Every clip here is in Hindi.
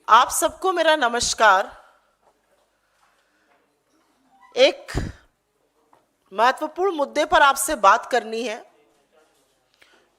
आप सबको मेरा नमस्कार। एक महत्वपूर्ण मुद्दे पर आपसे बात करनी है,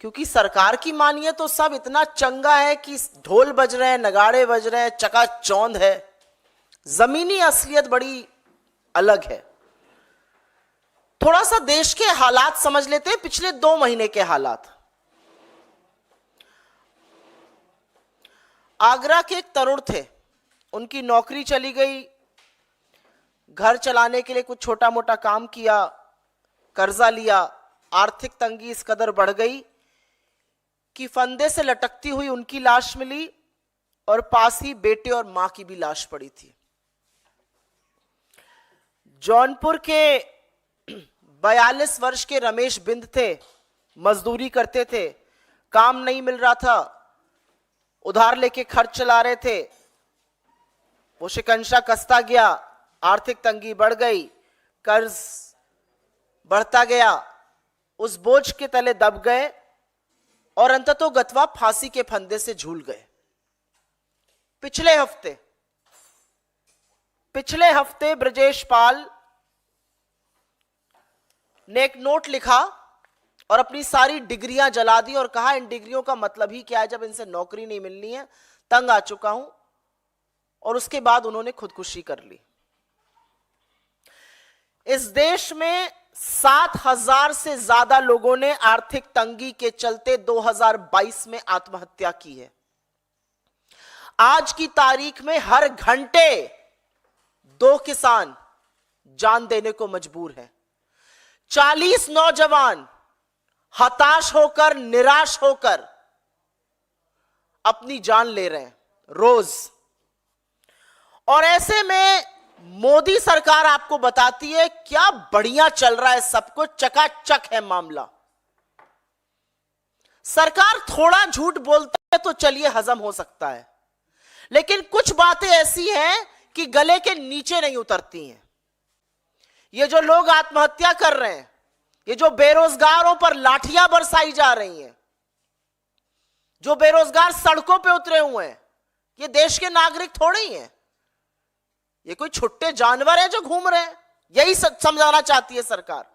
क्योंकि सरकार की मानिए तो सब इतना चंगा है कि ढोल बज रहे हैं, नगाड़े बज रहे हैं, चकाचौंध है। जमीनी असलियत बड़ी अलग है। थोड़ा सा देश के हालात समझ लेते हैं, पिछले 2 महीने के हालात। आगरा के एक तरुण थे, उनकी नौकरी चली गई, घर चलाने के लिए कुछ छोटा मोटा काम किया, कर्जा लिया, आर्थिक तंगी इस कदर बढ़ गई कि फंदे से लटकती हुई उनकी लाश मिली और पास ही बेटे और मां की भी लाश पड़ी थी। जौनपुर के 42 वर्ष के रमेश बिंद थे, मजदूरी करते थे, काम नहीं मिल रहा था, उधार लेके खर्च चला रहे थे। वो शिकंजा कसता गया, आर्थिक तंगी बढ़ गई, कर्ज बढ़ता गया, उस बोझ के तले दब गए और अंततः गतवा फांसी के फंदे से झूल गए। पिछले हफ्ते ब्रजेश पाल ने एक नोट लिखा और अपनी सारी डिग्रियां जला दी और कहा इन डिग्रियों का मतलब ही क्या है जब इनसे नौकरी नहीं मिलनी है, तंग आ चुका हूं। और उसके बाद उन्होंने खुदकुशी कर ली। इस देश में 7,000 से ज्यादा लोगों ने आर्थिक तंगी के चलते 2022 में आत्महत्या की है। आज की तारीख में हर घंटे 2 किसान जान देने को मजबूर हैं। 40 नौजवान हताश होकर, निराश होकर अपनी जान ले रहे हैं रोज। और ऐसे में मोदी सरकार आपको बताती है क्या बढ़िया चल रहा है, सब कुछ चकाचक है मामला। सरकार थोड़ा झूठ बोलती है तो चलिए हजम हो सकता है, लेकिन कुछ बातें ऐसी हैं कि गले के नीचे नहीं उतरती हैं। ये जो लोग आत्महत्या कर रहे हैं, ये जो बेरोजगारों पर लाठियां बरसाई जा रही हैं, जो बेरोजगार सड़कों पे उतरे हुए हैं, ये देश के नागरिक थोड़े ही हैं, ये कोई छुट्टे जानवर हैं जो घूम रहे हैं। यही समझाना चाहती है सरकार।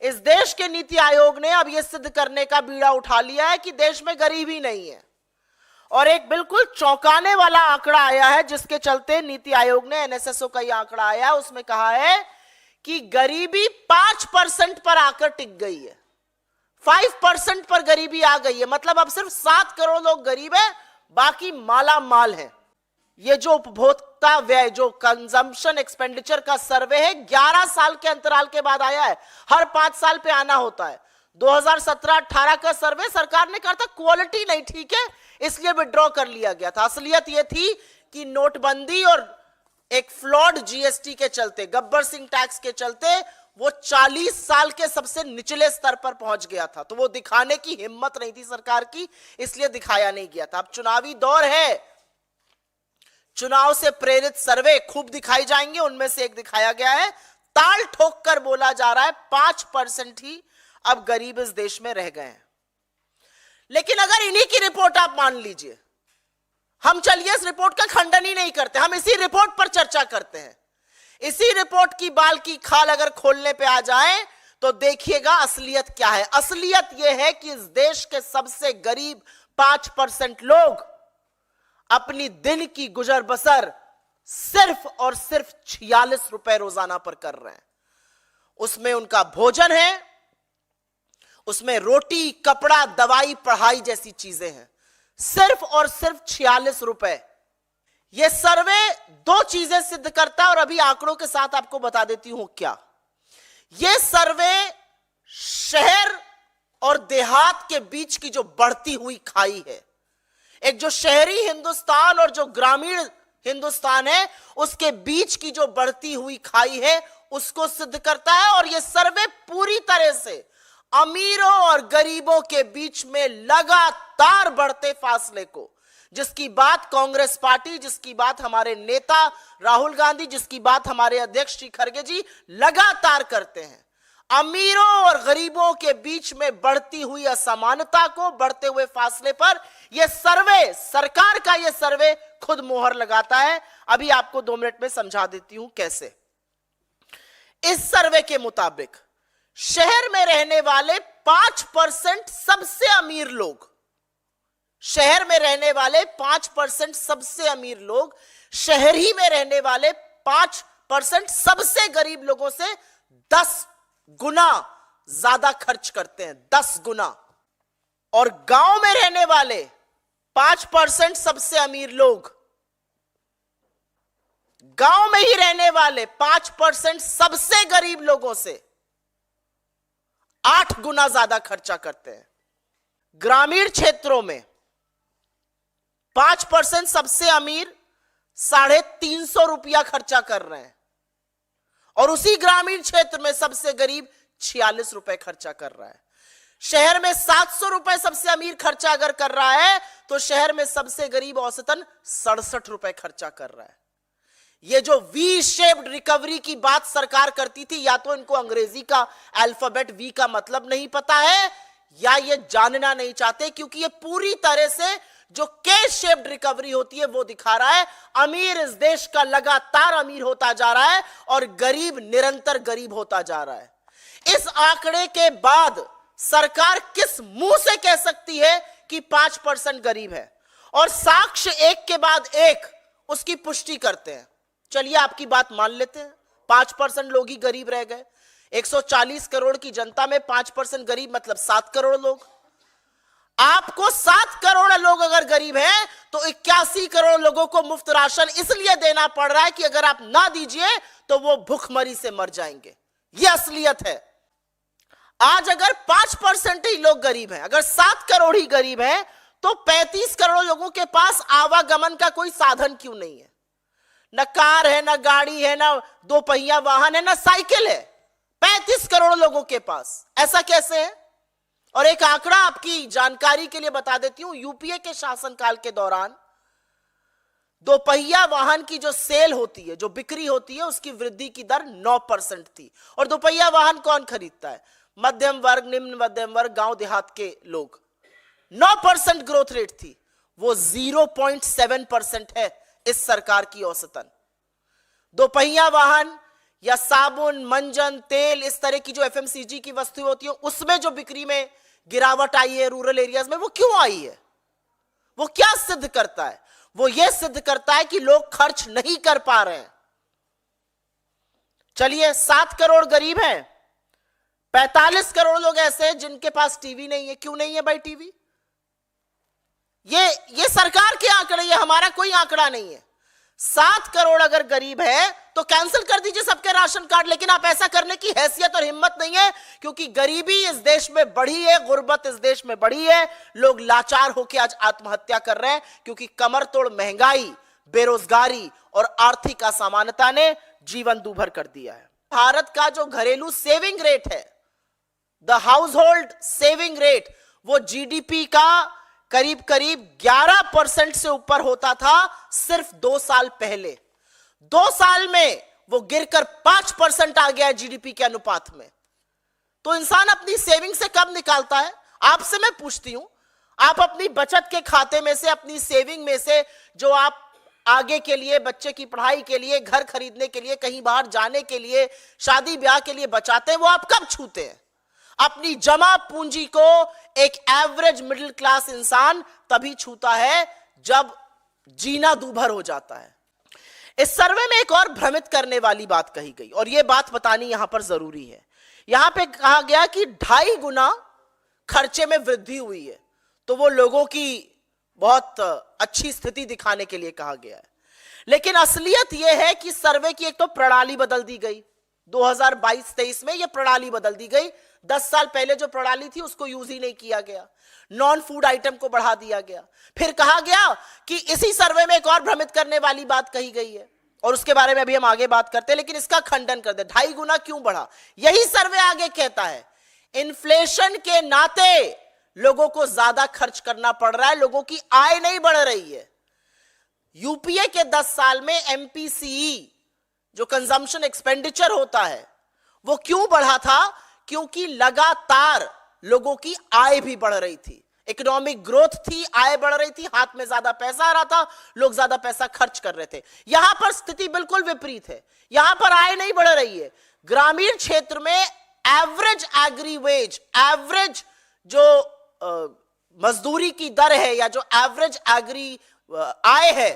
इस देश के नीति आयोग ने अब यह सिद्ध करने का बीड़ा उठा लिया है कि देश में गरीबी नहीं है। और एक बिल्कुल चौंकाने वाला आंकड़ा आया है, जिसके चलते नीति आयोग ने, एनएसएसओ का यह आंकड़ा आया है, उसमें कहा है कि गरीबी 5% पर आकर टिक गई है। 5% पर गरीबी आ गई है, मतलब अब सिर्फ 7 करोड़ लोग गरीब हैं, बाकी माला माल है। ये जो उपभोक्ता व्यय, जो कंजम्पशन एक्सपेंडिचर का सर्वे है, 11 साल के अंतराल के बाद आया है। हर 5 साल पे आना होता है। 2017-18 का सर्वे सरकार ने कहा था क्वालिटी नहीं ठीक है, इसलिए विड्रॉ कर लिया गया था। असलियत यह थी कि नोटबंदी और एक फ्लॉड जीएसटी के चलते, गब्बर सिंह टैक्स के चलते वो 40 साल के सबसे निचले स्तर पर पहुंच गया था। तो वो दिखाने की हिम्मत नहीं थी सरकार की, इसलिए दिखाया नहीं गया था। अब चुनावी दौर है, चुनाव से प्रेरित सर्वे खूब दिखाई जाएंगे। उनमें से एक दिखाया गया है, ताल ठोक कर बोला जा रहा है 5% ही अब गरीब इस देश में रह गए हैं। लेकिन अगर इन्हीं की रिपोर्ट आप मान लीजिए, हम चलिए इस रिपोर्ट का खंडन ही नहीं करते, हम इसी रिपोर्ट पर चर्चा करते हैं। इसी रिपोर्ट की बाल की खाल अगर खोलने पे आ जाए तो देखिएगा असलियत क्या है। असलियत यह है कि इस देश के सबसे गरीब 5% लोग अपनी दिन की गुजर बसर सिर्फ और सिर्फ 46 रुपए रोजाना पर कर रहे हैं। उसमें उनका भोजन है, उसमें रोटी, कपड़ा, दवाई, पढ़ाई जैसी चीजें हैं। सिर्फ और सिर्फ 46 रुपए। यह सर्वे 2 चीजें सिद्ध करता है और अभी आंकड़ों के साथ आपको बता देती हूं क्या। यह सर्वे शहर और देहात के बीच की जो बढ़ती हुई खाई है, एक जो शहरी हिंदुस्तान और जो ग्रामीण हिंदुस्तान है, उसके बीच की जो बढ़ती हुई खाई है, उसको सिद्ध करता है। और यह सर्वे पूरी तरह से अमीरों और गरीबों के बीच में लगातार बढ़ते फासले को, जिसकी बात कांग्रेस पार्टी, जिसकी बात हमारे नेता राहुल गांधी, जिसकी बात हमारे अध्यक्ष श्री खड़गे जी लगातार करते हैं। अमीरों और गरीबों के बीच में बढ़ती हुई असमानता को, बढ़ते हुए फासले पर यह सर्वे, सरकार का यह सर्वे खुद मोहर लगाता है। अभी आपको 2 मिनट में समझा देती हूं कैसे। इस सर्वे के मुताबिक शहर में रहने वाले 5% सबसे अमीर लोग, शहर में रहने वाले 5% सबसे अमीर लोग शहर ही में रहने वाले 5% सबसे गरीब लोगों से 10 गुना ज्यादा खर्च करते हैं, 10 गुना। और गांव में रहने वाले 5% सबसे अमीर लोग, गांव में ही रहने वाले 5% सबसे गरीब लोगों से 8 गुना ज्यादा खर्चा करते हैं। ग्रामीण क्षेत्रों में 5% सबसे अमीर 350 रुपया खर्चा कर रहे हैं, और उसी ग्रामीण क्षेत्र में सबसे गरीब 46 रुपए खर्चा कर रहा है। शहर में 700 रुपए सबसे अमीर खर्चा अगर कर रहा है, तो शहर में सबसे गरीब औसतन 67 रुपए खर्चा कर रहा है। ये जो वी शेप्ड रिकवरी की बात सरकार करती थी, या तो इनको अंग्रेजी का अल्फाबेट वी का मतलब नहीं पता है, या ये जानना नहीं चाहते, क्योंकि ये पूरी तरह से जो के शेप्ड रिकवरी होती है वो दिखा रहा है। अमीर इस देश का लगातार अमीर होता जा रहा है और गरीब निरंतर गरीब होता जा रहा है। इस आंकड़े के बाद सरकार किस मुंह से कह सकती है कि 5% गरीब है, और साक्ष्य एक के बाद एक उसकी पुष्टि करते हैं। चलिए आपकी बात मान लेते हैं, 5% लोग ही गरीब रह गए। 140 करोड़ की जनता में 5% गरीब मतलब 7 करोड़ लोग। आपको 7 करोड़ लोग अगर गरीब हैं, तो 81 करोड़ लोगों को मुफ्त राशन इसलिए देना पड़ रहा है कि अगर आप ना दीजिए तो वो भूखमरी से मर जाएंगे। ये असलियत है। आज अगर 5% ही लोग गरीब हैं, अगर 7 करोड़ ही गरीब हैं, तो 35 करोड़ लोगों के पास आवागमन का कोई साधन क्यों नहीं है? न कार है, न गाड़ी है, न 2 पहिया वाहन है, न साइकिल है। 35 करोड़ लोगों के पास ऐसा कैसे है? और एक आंकड़ा आपकी जानकारी के लिए बता देती हूं। यूपीए के शासनकाल के दौरान 2 पहिया वाहन की जो सेल होती है, जो बिक्री होती है, उसकी वृद्धि की दर 9% थी। और 2 पहिया वाहन कौन खरीदता है? मध्यम वर्ग, निम्न मध्यम वर्ग, गांव देहात के लोग। 9% ग्रोथ रेट थी, वो 0.7% है इस सरकार की औसतन। 2 पहिया वाहन या साबुन, मंजन, तेल, इस तरह की जो एफएमसीजी की वस्तु होती है, उसमें जो बिक्री में गिरावट आई है रूरल एरियाज में, वो क्यों आई है? वो क्या सिद्ध करता है? वो ये सिद्ध करता है कि लोग खर्च नहीं कर पा रहे हैं। चलिए 7 करोड़ गरीब हैं, 45 करोड़ लोग ऐसे हैं जिनके पास टीवी नहीं है। क्यों नहीं है भाई टीवी? ये सरकार के आंकड़े, ये हमारा कोई आंकड़ा नहीं है। 7 करोड़ अगर गरीब है तो कैंसिल कर दीजिए सबके राशन कार्ड, लेकिन आप ऐसा करने की हैसियत और हिम्मत नहीं है, क्योंकि गरीबी इस देश में बढ़ी है, गुर्बत इस देश में बढ़ी है। लोग लाचार होकर आज आत्महत्या कर रहे हैं, क्योंकि कमर तोड़ महंगाई, बेरोजगारी और आर्थिक असमानता ने जीवन दूभर कर दिया है। भारत का जो घरेलू सेविंग रेट है, the house hold saving rate, वो जीडीपी का करीब करीब 11% से ऊपर होता था सिर्फ 2 साल पहले। 2 साल में वो गिरकर 5% आ गया है जीडीपी के अनुपात में। तो इंसान अपनी सेविंग से कब निकालता है? आपसे मैं पूछती हूं, आप अपनी बचत के खाते में से, अपनी सेविंग में से, जो आप आगे के लिए, बच्चे की पढ़ाई के लिए, घर खरीदने के लिए, कहीं बाहर जाने के लिए, शादी ब्याह के लिए बचाते हैं, वो आप कब छूते हैं? अपनी जमा पूंजी को एक एवरेज मिडिल क्लास इंसान तभी छूता है जब जीना दूभर हो जाता है। इस सर्वे में एक और भ्रमित करने वाली बात कही गई, और यह बात बतानी यहां पर जरूरी है। यहां पे कहा गया कि 2.5 गुना खर्चे में वृद्धि हुई है, तो वो लोगों की बहुत अच्छी स्थिति दिखाने के लिए कहा गया है। लेकिन असलियत यह है कि सर्वे की एक तो प्रणाली बदल दी गई। 2022-23 में यह प्रणाली बदल दी गई। 10 साल पहले जो प्रणाली थी उसको यूज ही नहीं किया गया। नॉन फूड आइटम को बढ़ा दिया गया। फिर कहा गया कि इसी सर्वे में एक और भ्रमित करने वाली बात कही गई है, और उसके बारे में अभी हम आगे बात करते हैं, लेकिन इसका खंडन कर दे। 2.5 गुना क्यों बढ़ा? यही सर्वे आगे कहता है इन्फ्लेशन के नाते लोगों को ज्यादा खर्च करना पड़ रहा है, लोगों की आय नहीं बढ़ रही है। यूपीए के 10 साल में एमपीसीई जो कंजम्पशन एक्सपेंडिचर होता है वो क्यों बढ़ा था? क्योंकि लगातार लोगों की आय भी बढ़ रही थी, इकोनॉमिक ग्रोथ थी, आय बढ़ रही थी, हाथ में ज्यादा पैसा आ रहा था, लोग ज्यादा पैसा खर्च कर रहे थे। यहां पर स्थिति बिल्कुल विपरीत है, यहां पर आय नहीं बढ़ रही है। ग्रामीण क्षेत्र में एवरेज एग्री वेज, एवरेज जो मजदूरी की दर है या जो एवरेज एग्री आय है,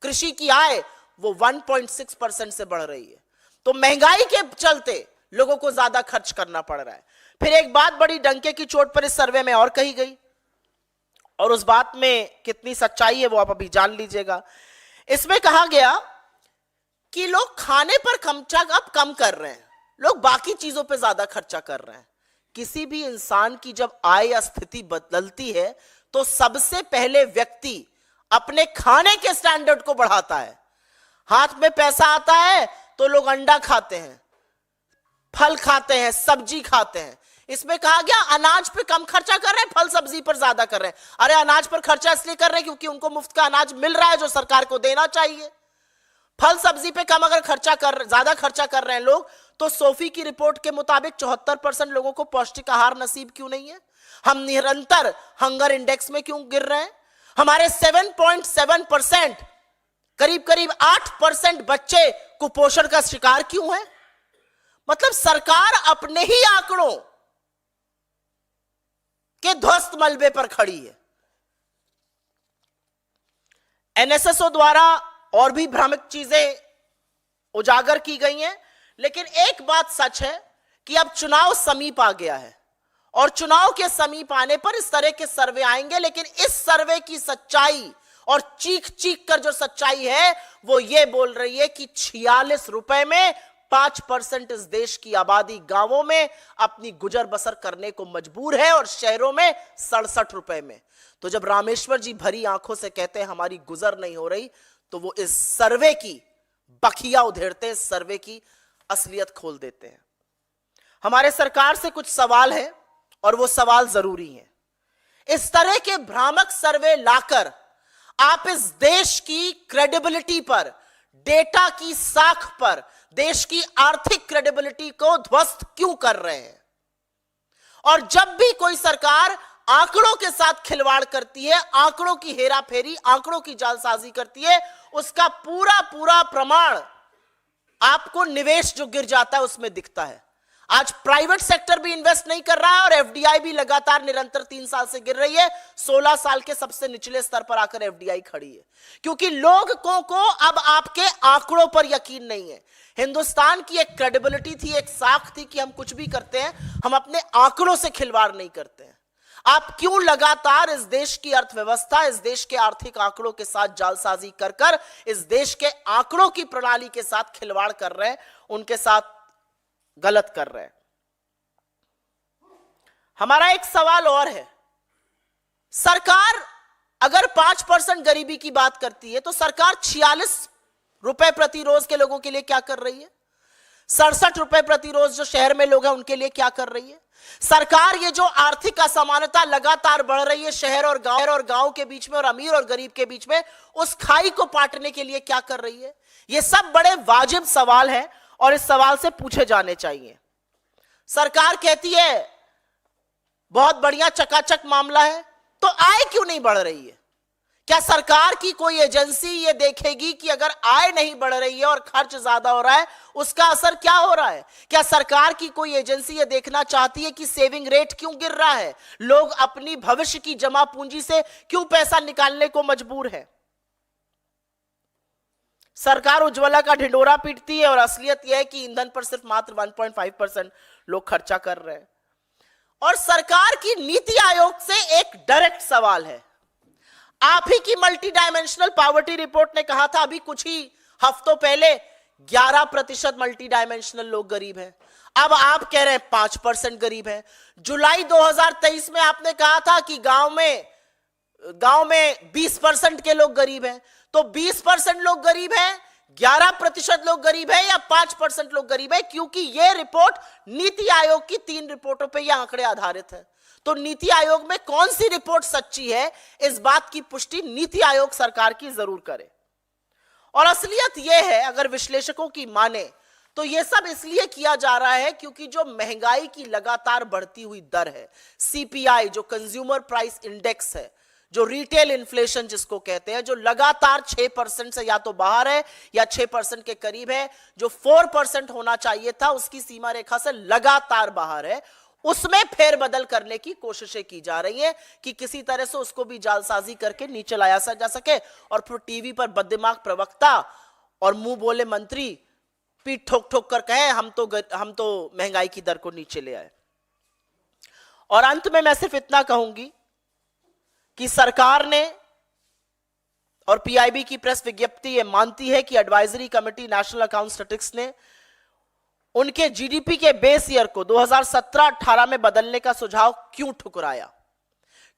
कृषि की आय, वो 1.6% से बढ़ रही है। तो महंगाई के चलते लोगों को ज्यादा खर्च करना पड़ रहा है। फिर एक बात बड़ी डंके की चोट पर इस सर्वे में और कही गई, और उस बात में कितनी सच्चाई है वो आप अभी जान लीजिएगा। इसमें कहा गया कि लोग खाने पर खर्चा अब कम कर रहे हैं, लोग बाकी चीजों पर ज्यादा खर्चा कर रहे हैं। किसी भी इंसान की जब आय या स्थिति बदलती है तो सबसे पहले व्यक्ति अपने खाने के स्टैंडर्ड को बढ़ाता है। हाथ में पैसा आता है तो लोग अंडा खाते हैं, फल खाते हैं, सब्जी खाते हैं। इसमें कहा गया अनाज पे कम खर्चा कर रहे हैं, फल सब्जी पर ज्यादा कर रहे हैं। अरे अनाज पर खर्चा इसलिए कर रहे हैं क्योंकि उनको मुफ्त का अनाज मिल रहा है जो सरकार को देना चाहिए। फल सब्जी पे कम अगर ज्यादा खर्चा कर रहे हैं लोग, तो सोफी की रिपोर्ट के मुताबिक 74% लोगों को पौष्टिक आहार नसीब क्यों नहीं है? हम निरंतर हंगर इंडेक्स में क्यों गिर रहे हैं? हमारे 7.7%, करीब करीब 8% बच्चे कुपोषण का शिकार क्यों है? मतलब सरकार अपने ही आंकड़ों के ध्वस्त मलबे पर खड़ी है। एनएसएसओ द्वारा और भी भ्रामक चीजें उजागर की गई हैं, लेकिन एक बात सच है कि अब चुनाव समीप आ गया है, और चुनाव के समीप आने पर इस तरह के सर्वे आएंगे। लेकिन इस सर्वे की सच्चाई, और चीख चीख कर जो सच्चाई है, वो ये बोल रही है कि 46 रुपए में 5% इस देश की आबादी गांवों में अपनी गुजर बसर करने को मजबूर है, और शहरों में 67 रुपए में। तो जब रामेश्वर जी भरी आंखों से कहते हैं हमारी गुजर नहीं हो रही, तो वो इस सर्वे की बखिया उधेड़ते हैं, सर्वे की असलियत खोल देते हैं। हमारे सरकार से कुछ सवाल है, और वो सवाल जरूरी है। इस तरह के भ्रामक सर्वे लाकर आप इस देश की क्रेडिबिलिटी पर, डेटा की साख पर, देश की आर्थिक क्रेडिबिलिटी को ध्वस्त क्यों कर रहे हैं? और जब भी कोई सरकार आंकड़ों के साथ खिलवाड़ करती है, आंकड़ों की हेराफेरी, आंकड़ों की जालसाजी करती है, उसका पूरा पूरा प्रमाण आपको निवेश जो गिर जाता है उसमें दिखता है। आज प्राइवेट सेक्टर भी इन्वेस्ट नहीं कर रहा है, और एफडीआई भी लगातार निरंतर 3 साल से गिर रही है। 16 साल के सबसे निचले स्तर पर आकर एफडीआई खड़ी है, क्योंकि लोगों को अब आपके आंकड़ों पर यकीन नहीं है। हिंदुस्तान की एक क्रेडिबिलिटी थी, एक साख थी कि हम कुछ भी करते हैं, हम अपने आंकड़ों से खिलवाड़ नहीं करते हैं। आप क्यों लगातार इस देश की अर्थव्यवस्था, इस देश के आर्थिक आंकड़ों के साथ जालसाजी कर कर इस देश के आंकड़ों की प्रणाली के साथ खिलवाड़ कर रहे हैं, उनके साथ गलत कर रहे हैं? हमारा एक सवाल और है, सरकार अगर 5% गरीबी की बात करती है, तो सरकार 46 रुपए प्रति रोज के लोगों के लिए क्या कर रही है? 67 रुपए प्रति रोज जो शहर में लोग हैं उनके लिए क्या कर रही है? सरकार ये जो आर्थिक असमानता लगातार बढ़ रही है शहर और गांव के बीच में, और अमीर और गरीब के बीच में, उस खाई को पाटने के लिए क्या कर रही है? ये सब बड़े वाजिब सवाल हैं, और इस सवाल से पूछे जाने चाहिए। सरकार कहती है बहुत बढ़िया चकाचक मामला है, तो आय क्यों नहीं बढ़ रही है? क्या सरकार की कोई एजेंसी ये देखेगी कि अगर आय नहीं बढ़ रही है और खर्च ज्यादा हो रहा है, उसका असर क्या हो रहा है? क्या सरकार की कोई एजेंसी ये देखना चाहती है कि सेविंग रेट क्यों गिर रहा है, लोग अपनी भविष्य की जमा पूंजी से क्यों पैसा निकालने को मजबूर है? सरकार उज्ज्वला का ढिंडोरा पीटती है, और असलियत यह है कि ईंधन पर सिर्फ मात्र 1.5% लोग खर्चा कर रहे हैं। और सरकार की नीति आयोग से एक डायरेक्ट सवाल है। आप ही की मल्टी डायमेंशनल पॉवर्टी रिपोर्ट ने कहा था अभी कुछ ही हफ्तों पहले 11% मल्टी डायमेंशनल लोग गरीब हैं। अब आप कह रहे हैं 5% गरीब हैं। जुलाई 2023 में आपने कहा था कि गांव में 20% के लोग गरीब हैं। तो 20% लोग गरीब हैं, 11% लोग गरीब हैं, या 5% लोग गरीब हैं? क्योंकि यह रिपोर्ट नीति आयोग की 3 रिपोर्टों पर यह आंकड़े आधारित है। तो नीति आयोग में कौन सी रिपोर्ट सच्ची है, इस बात की पुष्टि नीति आयोग सरकार की जरूर करे। और असलियत यह है, अगर विश्लेषकों की माने, तो यह सब इसलिए किया जा रहा है क्योंकि जो महंगाई की लगातार बढ़ती हुई दर है, सीपीआई जो कंज्यूमर प्राइस इंडेक्स है, जो रिटेल इन्फ्लेशन जिसको कहते हैं, जो लगातार 6% से या तो बाहर है या 6% के करीब है, जो 4% होना चाहिए था उसकी सीमा रेखा से लगातार बाहर है, उसमें फेरबदल करने की कोशिशें की जा रही है कि किसी तरह से उसको भी जालसाजी करके नीचे लाया जा सके और फिर टीवी पर बददिमाग प्रवक्ता और मुंह बोले मंत्री पीठ ठोक ठोक कर कहे हम तो महंगाई की दर को नीचे ले आए। और अंत में मैं सिर्फ इतना कहूंगी कि सरकार ने और पीआईबी की प्रेस विज्ञप्ति यह मानती है कि advisory committee national account statistics ने उनके जीडीपी के बेस ईयर को 2017-18 में बदलने का सुझाव क्यों ठुकराया,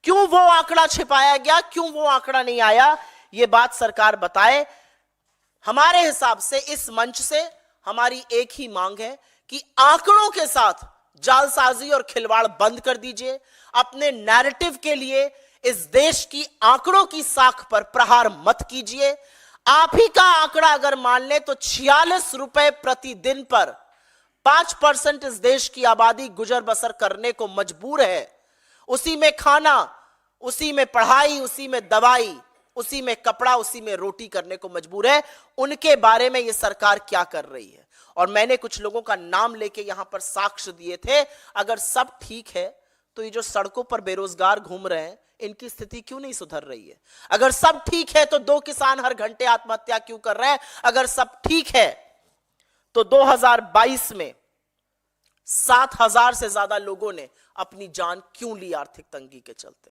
क्यों वो आंकड़ा छिपाया गया, क्यों वो आंकड़ा नहीं आया, ये बात सरकार बताए। हमारे हिसाब से इस मंच से हमारी एक ही मांग है कि आंकड़ों के साथ जालसाजी और खिलवाड़ बंद कर दीजिए। अपने नैरेटिव के लिए इस देश की आंकड़ों की साख पर प्रहार मत कीजिए। आप ही का आंकड़ा अगर मान ले तो 46 रुपए प्रतिदिन पर 5% इस देश की आबादी गुजर बसर करने को मजबूर है। उसी में खाना, उसी में पढ़ाई, उसी में दवाई, उसी में कपड़ा, उसी में रोटी करने को मजबूर है। उनके बारे में यह सरकार क्या कर रही है? और मैंने कुछ लोगों का नाम लेके यहां पर साक्ष्य दिए थे। अगर सब ठीक है तो ये जो सड़कों पर बेरोजगार घूम रहे हैं इनकी स्थिति क्यों नहीं सुधर रही है? अगर सब ठीक है तो 2 किसान हर घंटे आत्महत्या क्यों कर रहे हैं? अगर सब ठीक है तो 2022 में 7,000 से ज्यादा लोगों ने अपनी जान क्यों ली आर्थिक तंगी के चलते?